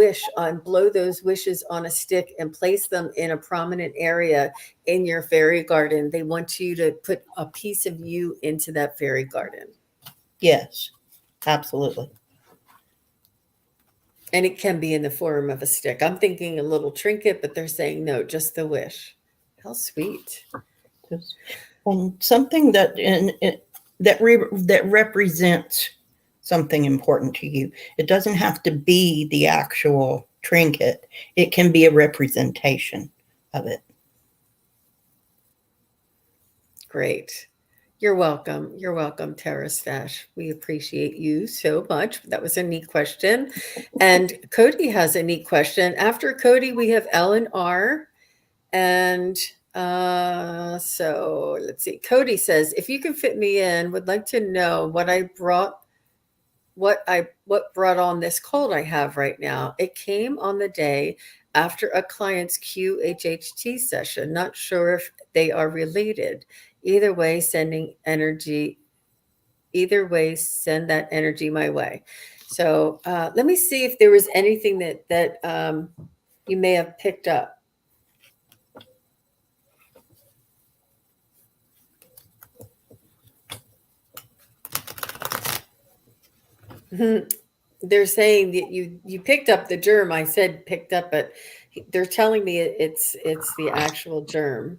blow those wishes on a stick and place them in a prominent area in your fairy garden, they want you to put a piece of you into that fairy garden. Yes, absolutely. And it can be in the form of a stick. I'm thinking a little trinket, but they're saying no, just the wish. How sweet. And something that represents something important to you. It doesn't have to be the actual trinket. It can be a representation of it. Great. You're welcome. You're welcome, Tara Stash. We appreciate you so much. That was a neat question. And Cody has a neat question. After Cody, we have Ellen R. And so let's see. Cody says, if you can fit me in, would like to know what brought on this cold I have right now. It came on the day after a client's QHHT session. Not sure if they are related. Either way, send that energy my way. So let me see if there was anything that you may have picked up. They're saying that you picked up the germ. I said picked up, but they're telling me it's the actual germ.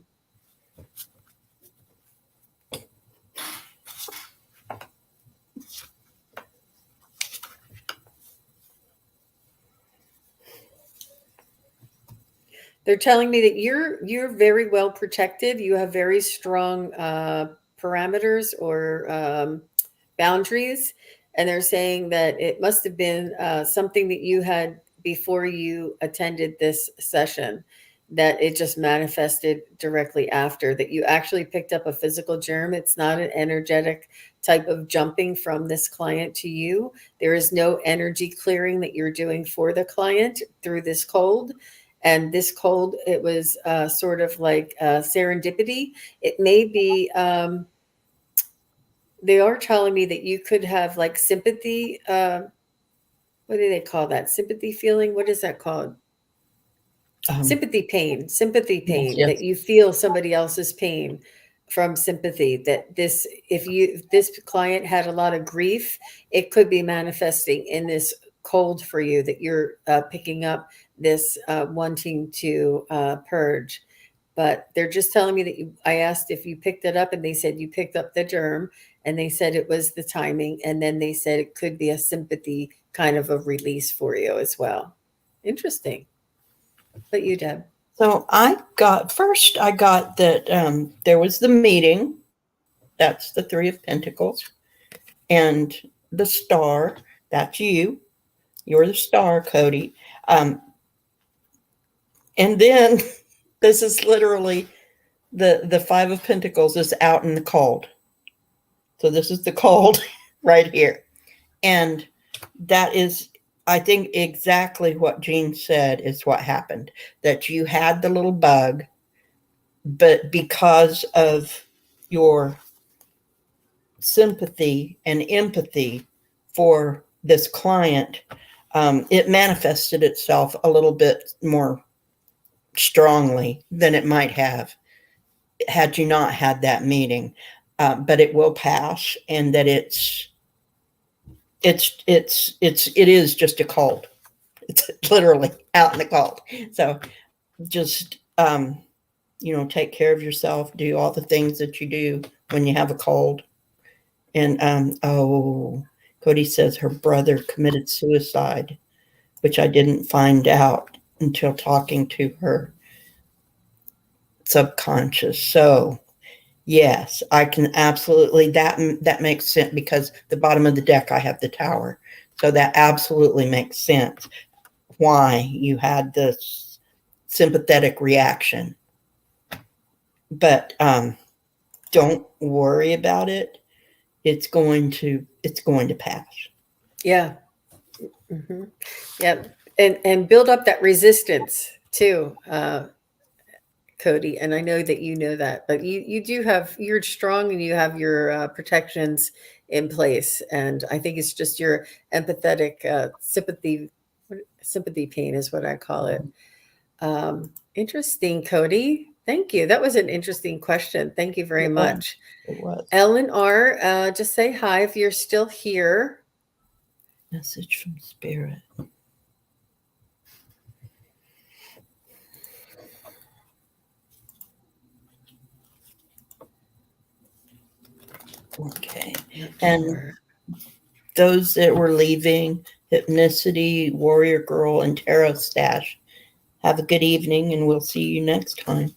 They're telling me that you're very well protected. You have very strong parameters or boundaries, and they're saying that it must have been something that you had before you attended this session, that it just manifested directly after, that you actually picked up a physical germ. It's not an energetic type of jumping from this client to you. There is no energy clearing that you're doing for the client through this cold. And this cold, it was sort of like serendipity. It may be, they are telling me that you could have like sympathy. What do they call that? Sympathy feeling? What is that called? Sympathy pain, Yes. that you feel somebody else's pain from sympathy. That if this client had a lot of grief, it could be manifesting in this cold for you, that you're picking up this wanting to purge. But they're just telling me that I asked if you picked it up, and they said you picked up the germ, and they said it was the timing, and then they said it could be a sympathy kind of a release for you as well. Interesting. But you, Deb. So I got that there was the meeting. That's the 3 of Pentacles. And the star, that's you. You're the star, Cody. And then this is literally the 5 of Pentacles is out in the cold. So this is the cold right here. And that is, I think, exactly what Jean said is what happened. That you had the little bug, but because of your sympathy and empathy for this client, it manifested itself a little bit more strongly than it might have had you not had that meeting. But it will pass, and that it is just a cold. It's literally out in the cold. So just take care of yourself, do all the things that you do when you have a cold. And Cody says her brother committed suicide, which I didn't find out until talking to her subconscious. So yes, I can absolutely, that makes sense, because the bottom of the deck I have the Tower. So that absolutely makes sense why you had this sympathetic reaction. But don't worry about it. It's going to pass. Yeah. Hmm. Yeah. And build up that resistance too, Cody. And I know that you know that, but you do have, you're strong and you have your protections in place. And I think it's just your empathetic sympathy pain is what I call it. Interesting, Cody. Thank you. That was an interesting question. Thank you very Yeah, much. it was. Ellen R., just say hi if you're still here. Message from Spirit. Okay. And Sure. those that were leaving, Hypnicity, Warrior Girl, and Tarot Stash, have a good evening, and we'll see you next time.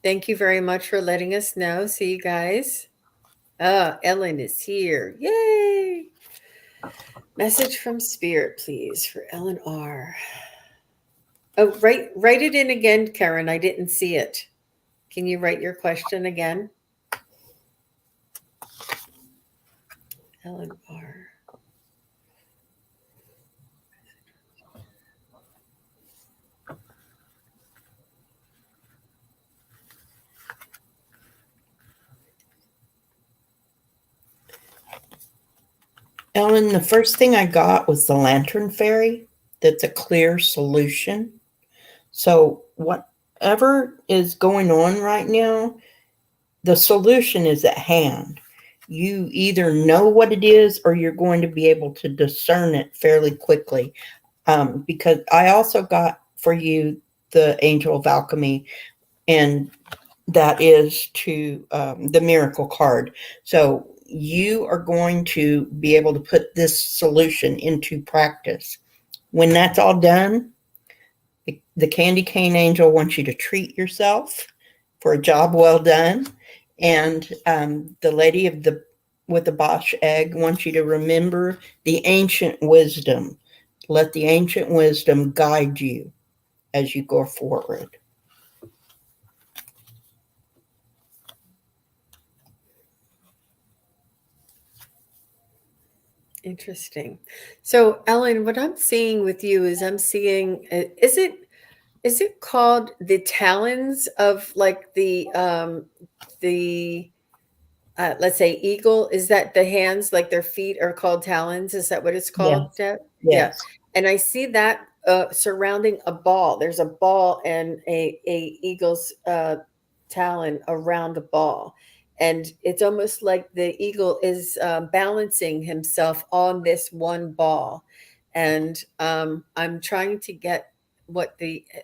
Thank you very much for letting us know. See you guys. Ah, Ellen is here. Yay! Message from Spirit, please, for Ellen R. Oh, write it in again, Karen. I didn't see it. Can you write your question again? Ellen R. Ellen, the first thing I got was the Lantern Fairy. That's a clear solution. So whatever is going on right now, the solution is at hand. You either know what it is or you're going to be able to discern it fairly quickly. Because I also got for you the Angel of Alchemy, and that is to the Miracle card. So you are going to be able to put this solution into practice. When that's all done, the Candy Cane Angel wants you to treat yourself for a job well done. And the Lady with the Bosch egg wants you to remember the ancient wisdom. Let the ancient wisdom guide you as you go forward. Interesting. So, Ellen, what I'm seeing with you is I'm seeing, is it called the talons of like the let's say eagle? Is that the hands, like their feet are called talons? Is that what it's called, Yes. Deb? Yeah. Yes. And I see that surrounding a ball. There's a ball and a eagle's talon around a ball. And it's almost like the eagle is balancing himself on this one ball. And I'm trying to get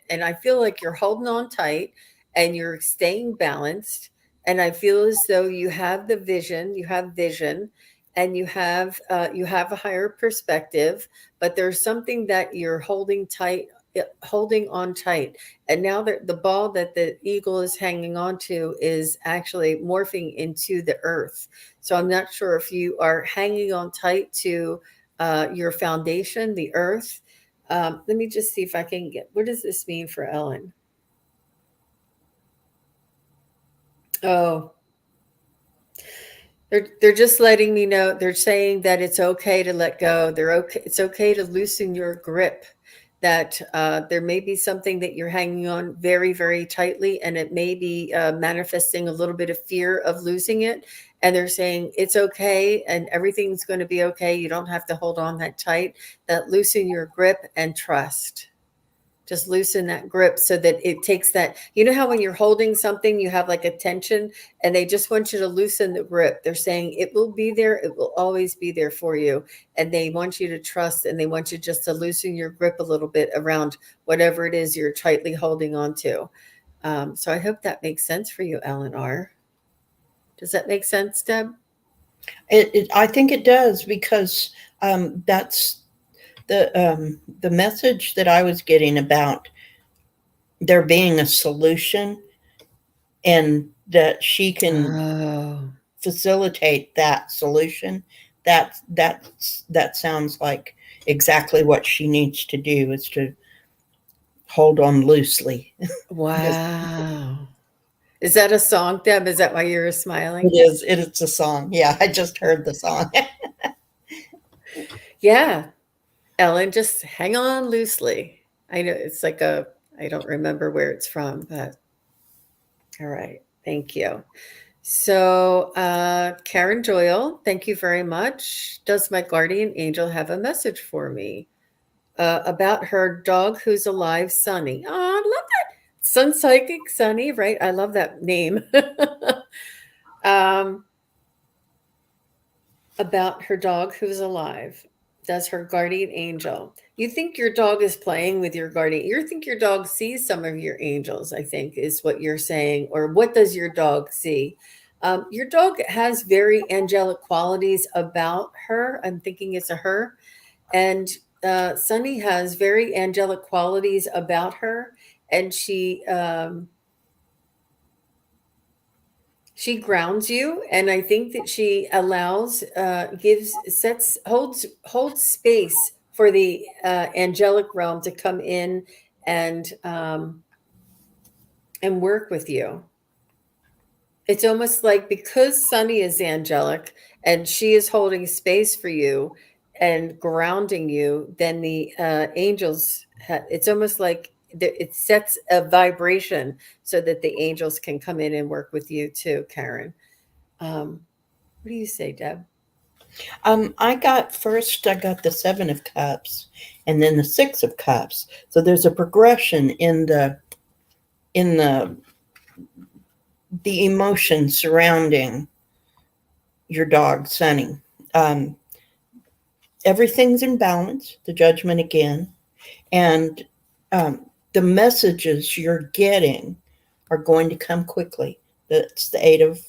and I feel like you're holding on tight and you're staying balanced. And I feel as though you have vision, and you have a higher perspective, but there's something that you're holding on tight. And now that the ball that the eagle is hanging on to is actually morphing into the earth. So I'm not sure if you are hanging on tight to your foundation, the earth. Let me just see if I can get, what does this mean for Ellen? Oh, they're just letting me know. They're saying that it's okay to let go. They're okay. It's okay to loosen your grip. That there may be something that you're hanging on very, very tightly, and it may be manifesting a little bit of fear of losing it. And they're saying it's okay, and everything's going to be okay. You don't have to hold on that tight. That loosen your grip and trust. Just loosen that grip so that it takes that, you know how when you're holding something you have like a tension, and they just want you to loosen the grip. They're saying it will be there, it will always be there for you, and they want you to trust, and they want you just to loosen your grip a little bit around whatever it is you're tightly holding on to. So I hope that makes sense for you, Ellen R. Does that make sense, Deb? I think it does, because that's the message that I was getting about there being a solution, and that she can Oh, facilitate that solution. That sounds like exactly what she needs to do, is to hold on loosely. Just, Wow. Is that a song, Deb? Is that why you're smiling? it's a song. Yeah, I just heard the song. Yeah. Ellen, just hang on loosely. I know it's like I don't remember where it's from, but all right. Thank you. So, Karen Doyle, thank you very much. Does my guardian angel have a message for me about her dog who's alive, Sunny? Oh, I love that. Sun Psychic Sunny, right? I love that name. um, about her dog who's alive. Does her guardian angel? You think your dog is playing with your guardian? You think your dog sees some of your angels, I think is what you're saying. Or what does your dog see? Your dog has very angelic qualities about her. I'm thinking it's a her. And Sunny has very angelic qualities about her. And she grounds you, and I think that she allows, gives, sets, holds space for the angelic realm to come in and work with you. It's almost like because Sunny is angelic and she is holding space for you and grounding you, then the angels. It's almost like it sets a vibration so that the angels can come in and work with you too, Karen. What do you say, Deb? I got the Seven of Cups and then the Six of Cups. So there's a progression in the emotion surrounding your dog, Sunny. Um, Everything's in balance, the Judgment again, and the messages you're getting are going to come quickly. That's the Eight of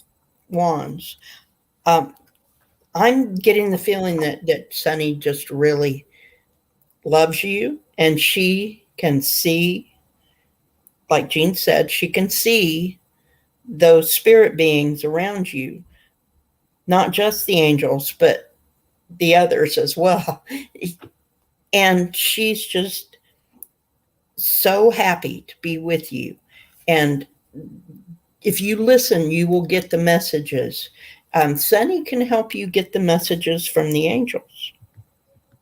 Wands. Um, I'm getting the feeling that Sunny just really loves you, and she can see, like Jean said, she can see those spirit beings around you, not just the angels, but the others as well. And she's just so happy to be with you. And if you listen, you will get the messages. Sunny can help you get the messages from the angels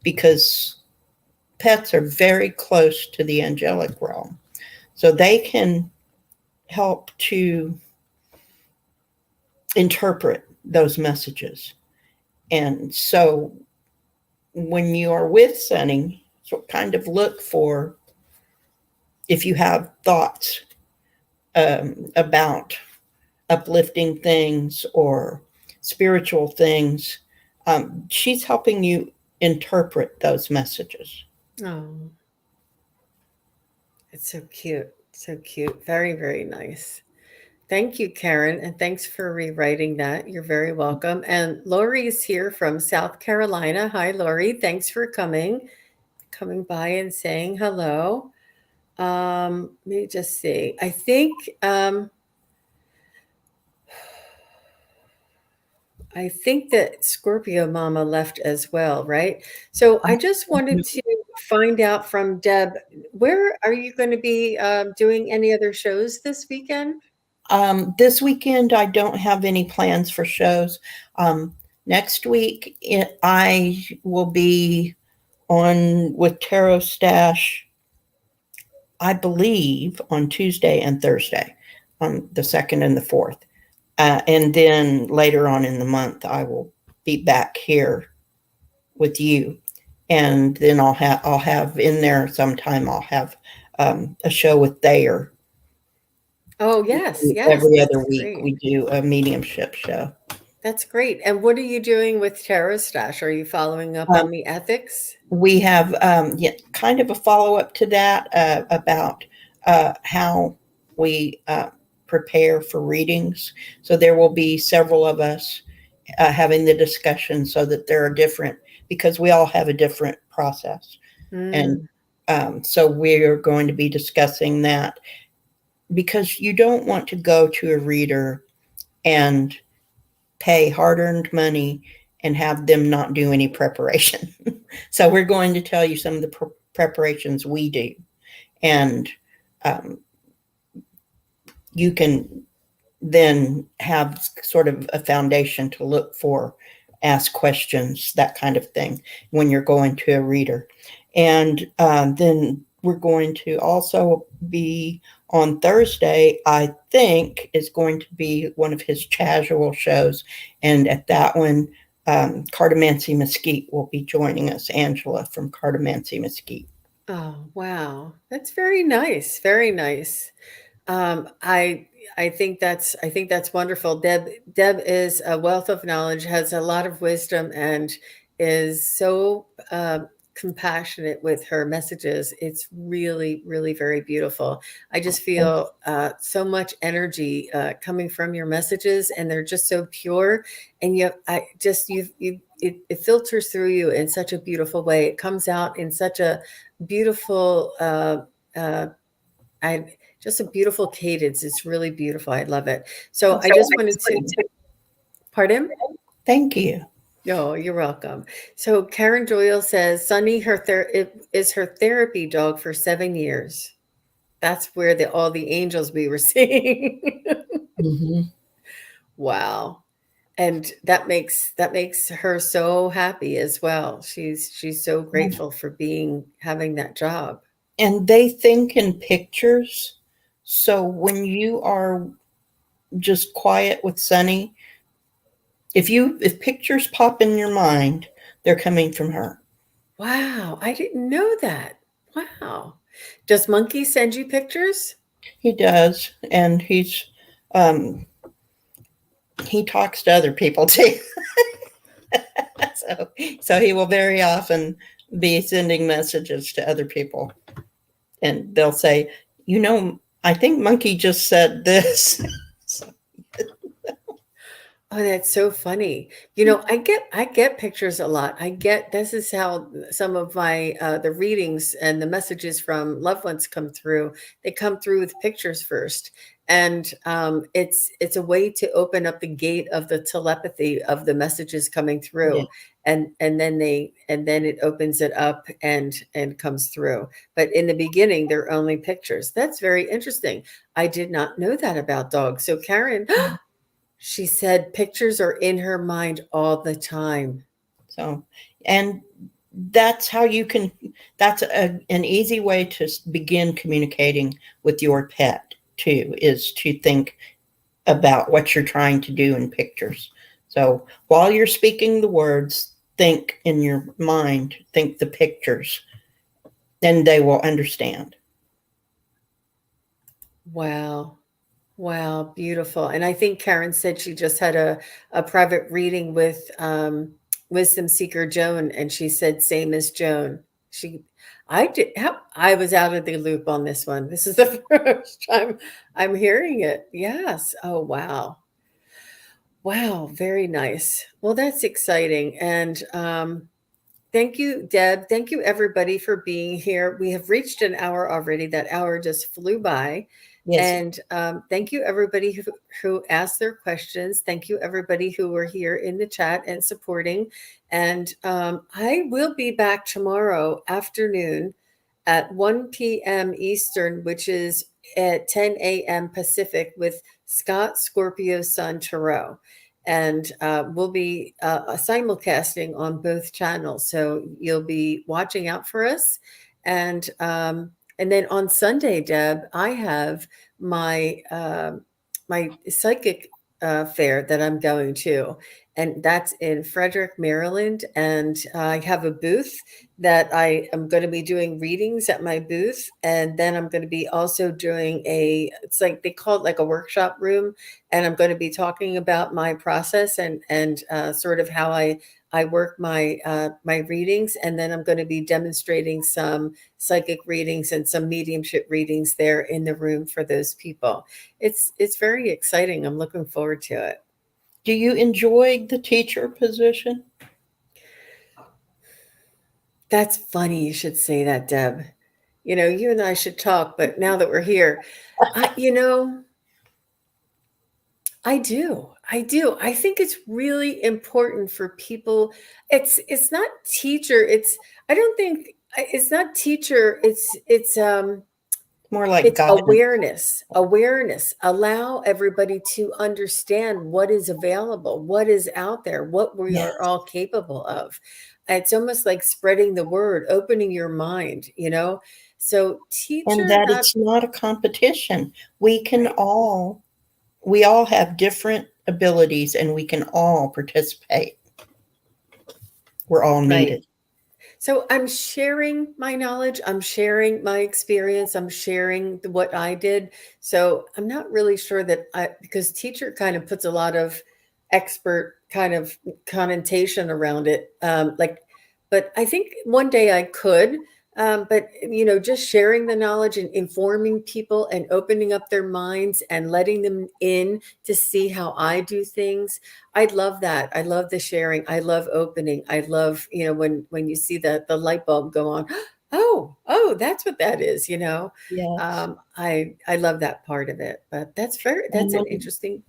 because pets are very close to the angelic realm. So they can help to interpret those messages. And so when you are with Sunny, so kind of look for if you have thoughts about uplifting things or spiritual things, she's helping you interpret those messages. Oh, it's so cute. So cute. Very, very nice. Thank you, Karen, and thanks for rewriting that. You're very welcome. And Lori is here from South Carolina. Hi, Lori. Thanks for coming by and saying hello. Let me just see. I think that Scorpio Mama left as well, right? So I just wanted to find out from Deb, where are you going to be doing any other shows this weekend? This weekend, I don't have any plans for shows. Next week, I will be on with Tarot Stash, I believe, on Tuesday and Thursday, on the 2nd and the 4th. And then later on in the month, I will be back here with you. And then I'll have in there sometime, I'll have a show with Thayer. Oh, yes, yes, Every that's other week, great. we do a mediumship show. That's great. And what are you doing with Tarot Stash? Are you following up Um, on the ethics? we have kind of a follow up to that about how we prepare for readings. So there will be several of us having the discussion so that there are different, because we all have a different process. And Mm, so we're going to be discussing that because you don't want to go to a reader and pay hard earned money and have them not do any preparation. So we're going to tell you some of the preparations we do. and um, you can then have sort of a foundation to look for, ask questions, that kind of thing when you're going to a reader. And then we're going to also be on Thursday, I think, is going to be one of his casual shows. And at that one, Cartomancy Mesquite will be joining us, Angela from Cartomancy Mesquite. Oh, wow. That's very nice. Very nice. Um, I I think that's wonderful. Deb is a wealth of knowledge, has a lot of wisdom, and is so compassionate with her messages. It's really, really very beautiful. I just feel so much energy coming from your messages, and they're just so pure. And I just it filters through you in such a beautiful way. It comes out in such a beautiful. Uh, I just a beautiful cadence. It's really beautiful. I love it. So I just wanted to, pardon? Thank you. Oh, you're welcome. So Karen Doyle says Sunny is her therapy dog for 7 years. That's where all the angels we were seeing. Mm-hmm. Wow. And that makes her so happy as well. She's so grateful for having that job. And they think in pictures. So when you are just quiet with Sunny, if pictures pop in your mind, they're coming from her. Wow, I didn't know that. Wow. Does Monkey send you pictures? He does, and um, he talks to other people too. so he will very often be sending messages to other people, and they'll say, I think Monkey just said this. So, Oh, that's so funny. I get pictures a lot. This is how some of my the readings and the messages from loved ones come through. They come through with pictures first. And it's a way to open up the gate of the telepathy of the messages coming yeah. through. And then it opens it up and comes through. But in the beginning, they're only pictures. That's very interesting. I did not know that about dogs. So Karen, she said pictures are in her mind all the time. So, and that's how that's an easy way to begin communicating with your pet too, is to think about what you're trying to do in pictures. So while you're speaking the words, think in your mind, think the pictures, then they will understand. Wow. Wow, beautiful. And I think Karen said she just had a private reading with Wisdom Seeker Joan, and she said same as Joan. She I was out of the loop on this one. This is the first time I'm hearing it. Yes. Oh, wow. Wow, very nice. Well, that's exciting. And thank you, Deb. Thank you, everybody, for being here. We have reached an hour already. That hour just flew by. Yes. And thank you, everybody who asked their questions. Thank you, everybody who were here in the chat and supporting. And I will be back tomorrow afternoon at 1 p.m. Eastern, which is at 10 a.m. Pacific, with Scott Scorpio Sun Tarot. And we'll be simulcasting on both channels. So you'll be watching out for us. And then on Sunday, Deb, I have my psychic fair that I'm going to, and that's in Frederick, Maryland. And I have a booth that I am going to be doing readings at my booth, and then I'm going to be also doing it's like they call it like a workshop room, and I'm going to be talking about my process and sort of how I work my readings, and then I'm going to be demonstrating some psychic readings and some mediumship readings there in the room for those people. It's very exciting. I'm looking forward to it. Do you enjoy the teacher position? That's funny you should say that, Deb. You and I should talk, but now that we're here, I you know, I do. I do. I think it's really important for people. It's not teacher. It's I don't think it's not teacher. It's More like It's guidance. awareness. Allow everybody to understand what is available, what is out there, what we are Yes. all capable of. It's almost like spreading the word, opening your mind, you know? So And teacher, that it's not a competition. right, We all have different abilities and we can all participate. We're all right. needed. So I'm sharing my knowledge, I'm sharing my experience, I'm sharing what I did. So I'm not really sure that because teacher kind of puts a lot of expert kind of connotation around it. But I think one day I could. But just sharing the knowledge and informing people and opening up their minds and letting them in to see how I do things. I love that. I love the sharing. I love opening. I love, when you see the light bulb go on. Oh, that's what that is. Yes. I love that part of it. But And that's an interesting.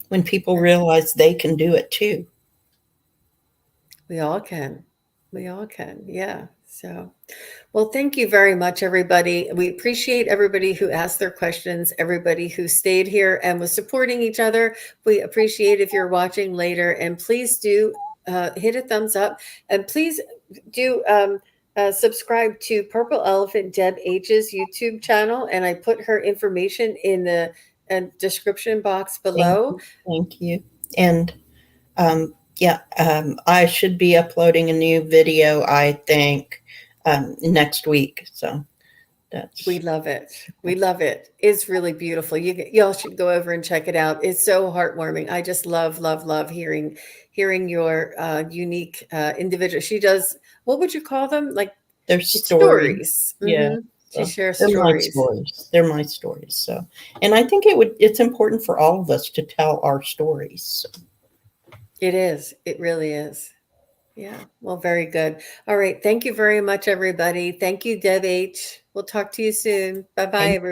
when people realize they can do it too. We all can. We all can. Yeah. So, well, thank you very much, everybody. We appreciate everybody who asked their questions, everybody who stayed here and was supporting each other. We appreciate if you're watching later, and please do hit a thumbs up, and please do subscribe to Purple Elephant Deb H's YouTube channel. And I put her information in the description box Thank below. you. Thank you. And yeah, I should be uploading a new video, I think, next week. So We that's love it. We love it. It's really beautiful. Y'all should go over and check it out. It's so heartwarming. I just love hearing your unique individual. She does. What would you call them? Like their it's story. stories. Yeah. She So shares they're my stories. stories. They're my stories. So, and I think it's important for all of us to tell our stories. So, It is. It really is. Yeah. Well, very good. All right. Thank you very much, everybody. Thank you, Deb H. We'll talk to you soon. Bye bye, thank everybody.